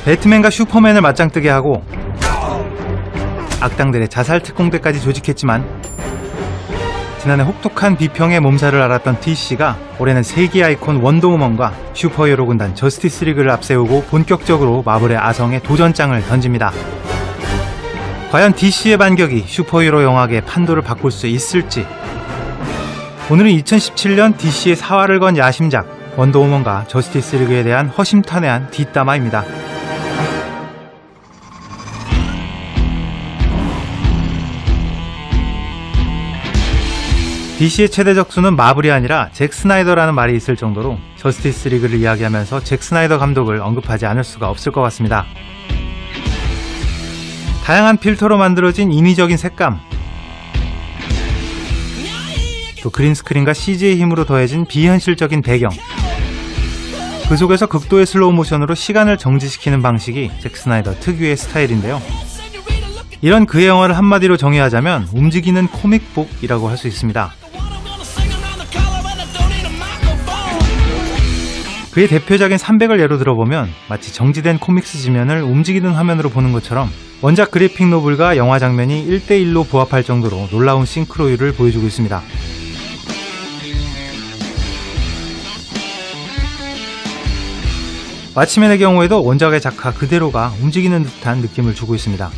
배트맨과 슈퍼맨을 맞짱뜨게 하고 악당들의 자살 특공대까지 조직했지만 지난해 혹독한 비평의 몸살을 앓았던 DC가 올해는 세계 아이콘 원더우먼과 슈퍼히어로 군단 저스티스 리그를 앞세우고 본격적으로 마블의 아성에 도전장을 던집니다. 과연 DC의 반격이 슈퍼히어로 영화계의 판도를 바꿀 수 있을지. 오늘은 2017년 DC의 사활을 건 야심작 원더우먼과 저스티스 리그에 대한 허심탄회한 뒷담화입니다. DC의 최대 적수는 마블이 아니라 잭 스나이더라는 말이 있을 정도로 저스티스 리그를 이야기하면서 잭 스나이더 감독을 언급하지 않을 수가 없을 것 같습니다. 다양한 필터로 만들어진 인위적인 색감, 또 그린스크린과 CG의 힘으로 더해진 비현실적인 배경, 그 속에서 극도의 슬로우 모션으로 시간을 정지시키는 방식이 잭 스나이더 특유의 스타일인데요. 이런 그의 영화를 한마디로 정의하자면 움직이는 코믹북이라고 할 수 있습니다. 그의 대표작인 300을 예로 들어보면 마치 정지된 코믹스 지면을 움직이는 화면으로 보는 것처럼 원작 그래픽 노블과 영화 장면이 1대1로 부합할 정도로 놀라운 싱크로율을 보여주고 있습니다. 왓치맨의 경우에도 원작의 작화 그대로가 움직이는 듯한 느낌을 주고 있습니다.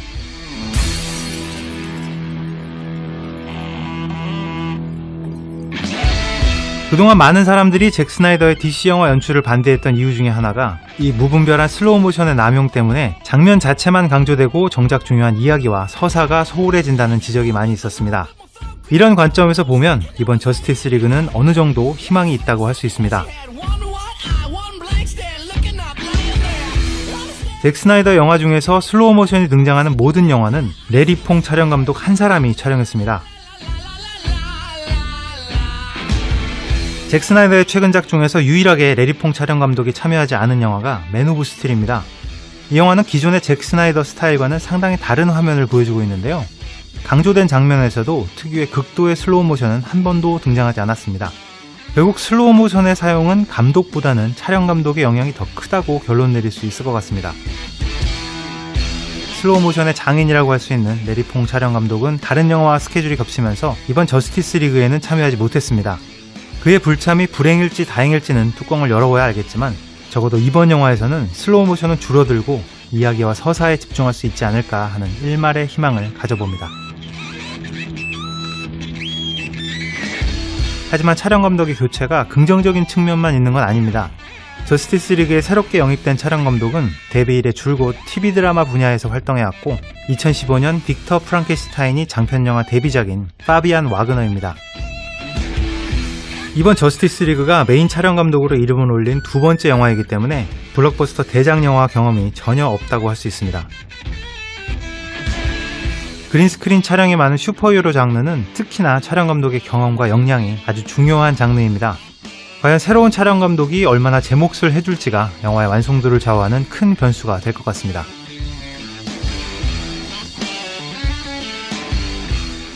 그동안 많은 사람들이 잭 스나이더의 DC 영화 연출을 반대했던 이유 중에 하나가 이 무분별한 슬로우 모션의 남용 때문에 장면 자체만 강조되고 정작 중요한 이야기와 서사가 소홀해진다는 지적이 많이 있었습니다. 이런 관점에서 보면 이번 저스티스 리그는 어느 정도 희망이 있다고 할 수 있습니다. 잭 스나이더 영화 중에서 슬로우 모션이 등장하는 모든 영화는 레리 퐁 촬영 감독 한 사람이 촬영했습니다. 잭 스나이더의 최근작 중에서 유일하게 레리 퐁 촬영 감독이 참여하지 않은 영화가 맨 오브 스틸입니다. 이 영화는 기존의 잭 스나이더 스타일과는 상당히 다른 화면을 보여주고 있는데요. 강조된 장면에서도 특유의 극도의 슬로우 모션은 한 번도 등장하지 않았습니다. 결국 슬로우 모션의 사용은 감독보다는 촬영 감독의 영향이 더 크다고 결론 내릴 수 있을 것 같습니다. 슬로우 모션의 장인이라고 할 수 있는 레리 퐁 촬영 감독은 다른 영화와 스케줄이 겹치면서 이번 저스티스 리그에는 참여하지 못했습니다. 그의 불참이 불행일지 다행일지는 뚜껑을 열어봐야 알겠지만 적어도 이번 영화에서는 슬로우 모션은 줄어들고 이야기와 서사에 집중할 수 있지 않을까 하는 일말의 희망을 가져봅니다. 하지만 촬영 감독의 교체가 긍정적인 측면만 있는 건 아닙니다. 저스티스 리그에 새롭게 영입된 촬영 감독은 데뷔 이래 줄곧 TV 드라마 분야에서 활동해왔고 2015년 빅터 프랑켄슈타인이 장편영화 데뷔작인 파비안 와그너입니다. 이번 저스티스 리그가 메인 촬영 감독으로 이름을 올린 두 번째 영화이기 때문에 블록버스터 대작 영화 경험이 전혀 없다고 할 수 있습니다. 그린스크린 촬영이 많은 슈퍼히어로 장르는 특히나 촬영 감독의 경험과 역량이 아주 중요한 장르입니다. 과연 새로운 촬영 감독이 얼마나 제 몫을 해줄지가 영화의 완성도를 좌우하는 큰 변수가 될 것 같습니다.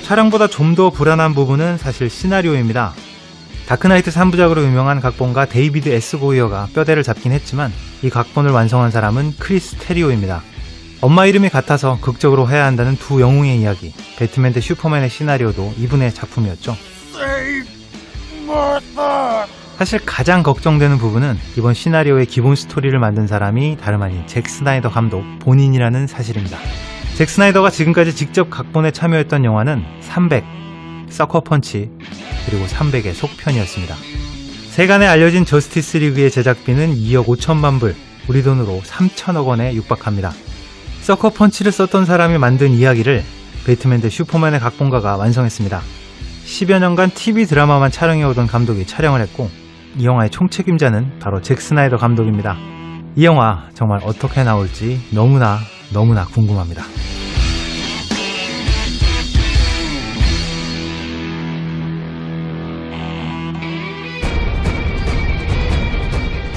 촬영보다 좀 더 불안한 부분은 사실 시나리오입니다. 다크나이트 3부작으로 유명한 각본가 데이비드 S. 고이어가 뼈대를 잡긴 했지만 이 각본을 완성한 사람은 크리스 테리오입니다. 엄마 이름이 같아서 극적으로 해야 한다는 두 영웅의 이야기, 배트맨 대 슈퍼맨의 시나리오도 이분의 작품이었죠. 사실 가장 걱정되는 부분은 이번 시나리오의 기본 스토리를 만든 사람이 다름 아닌 잭 스나이더 감독 본인이라는 사실입니다. 잭 스나이더가 지금까지 직접 각본에 참여했던 영화는 300, 서커펀치, 그리고 300의 속편이었습니다. 세간에 알려진 저스티스 리그의 제작비는 2억 5천만 불, 우리 돈으로 3천억 원에 육박합니다. 서커펀치를 썼던 사람이 만든 이야기를 배트맨 대 슈퍼맨의 각본가가 완성했습니다. 10여 년간 TV 드라마만 촬영해오던 감독이 촬영을 했고 이 영화의 총책임자는 바로 잭 스나이더 감독입니다. 이 영화 정말 어떻게 나올지 너무나 궁금합니다.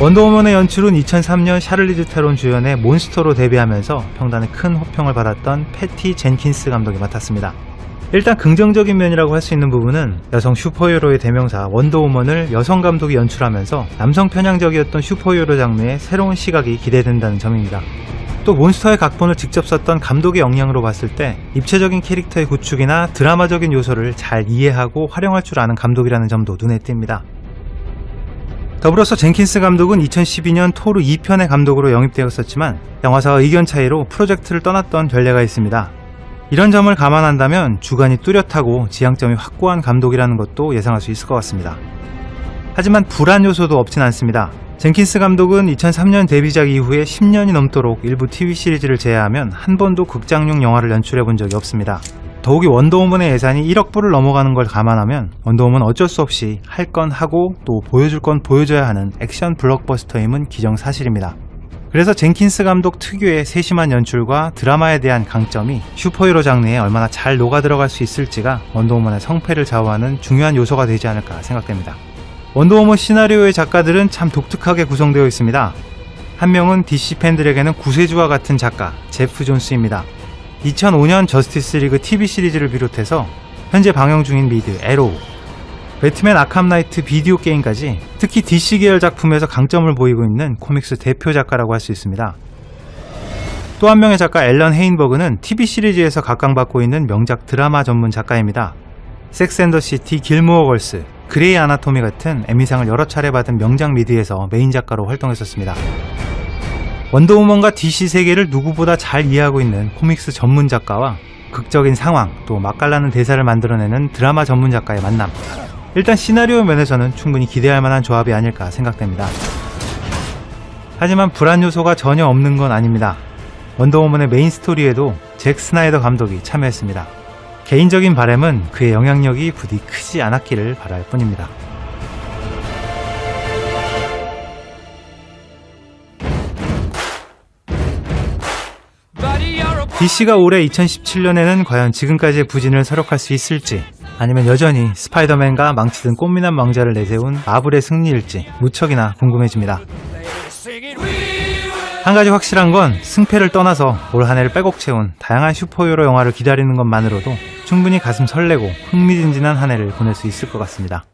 원더우먼의 연출은 2003년 샤를리즈 테론 주연의 몬스터로 데뷔하면서 평단의 큰 호평을 받았던 패티 젠킨스 감독이 맡았습니다. 일단 긍정적인 면이라고 할 수 있는 부분은 여성 슈퍼히어로의 대명사 원더우먼을 여성 감독이 연출하면서 남성 편향적이었던 슈퍼히어로 장르의 새로운 시각이 기대된다는 점입니다. 또 몬스터의 각본을 직접 썼던 감독의 역량으로 봤을 때 입체적인 캐릭터의 구축이나 드라마적인 요소를 잘 이해하고 활용할 줄 아는 감독이라는 점도 눈에 띕니다. 더불어서 젠킨스 감독은 2012년 토르 2편의 감독으로 영입되었었지만 영화사와 의견 차이로 프로젝트를 떠났던 전례가 있습니다. 이런 점을 감안한다면 주관이 뚜렷하고 지향점이 확고한 감독이라는 것도 예상할 수 있을 것 같습니다. 하지만 불안 요소도 없진 않습니다. 젠킨스 감독은 2003년 데뷔작 이후에 10년이 넘도록 일부 TV 시리즈를 제외하면 한 번도 극장용 영화를 연출해 본 적이 없습니다. 더욱이 원더우먼의 예산이 1억 불을 넘어가는 걸 감안하면 원더우먼은 어쩔 수 없이 할 건 하고 또 보여줄 건 보여줘야 하는 액션 블록버스터임은 기정사실입니다. 그래서 젠킨스 감독 특유의 세심한 연출과 드라마에 대한 강점이 슈퍼히어로 장르에 얼마나 잘 녹아들어갈 수 있을지가 원더우먼의 성패를 좌우하는 중요한 요소가 되지 않을까 생각됩니다. 원더우먼 시나리오의 작가들은 참 독특하게 구성되어 있습니다. 한 명은 DC 팬들에게는 구세주와 같은 작가 제프 존스입니다. 2005년 저스티스 리그 TV 시리즈를 비롯해서 현재 방영 중인 미드 에로우, 배트맨 아캄 나이트 비디오 게임까지 특히 DC 계열 작품에서 강점을 보이고 있는 코믹스 대표 작가라고 할 수 있습니다. 또 한 명의 작가 앨런 헤인버그는 TV 시리즈에서 각광받고 있는 명작 드라마 전문 작가입니다. 섹스 앤 더 시티, 길모어 걸스, 그레이 아나토미 같은 에미상을 여러 차례 받은 명작 미드에서 메인 작가로 활동했었습니다. 원더우먼과 DC 세계를 누구보다 잘 이해하고 있는 코믹스 전문 작가와 극적인 상황, 또 맛깔나는 대사를 만들어내는 드라마 전문 작가의 만남. 일단 시나리오 면에서는 충분히 기대할 만한 조합이 아닐까 생각됩니다. 하지만 불안 요소가 전혀 없는 건 아닙니다. 원더우먼의 메인 스토리에도 잭 스나이더 감독이 참여했습니다. 개인적인 바람은 그의 영향력이 부디 크지 않았기를 바랄 뿐입니다. DC가 올해 2017년에는 과연 지금까지의 부진을 서력할 수 있을지, 아니면 여전히 스파이더맨과 망치든 꽃미남 왕자를 내세운 마블의 승리일지 무척이나 궁금해집니다. 한 가지 확실한 건 승패를 떠나서 올 한 해를 빼곡 채운 다양한 슈퍼히어로 영화를 기다리는 것만으로도 충분히 가슴 설레고 흥미진진한 한 해를 보낼 수 있을 것 같습니다.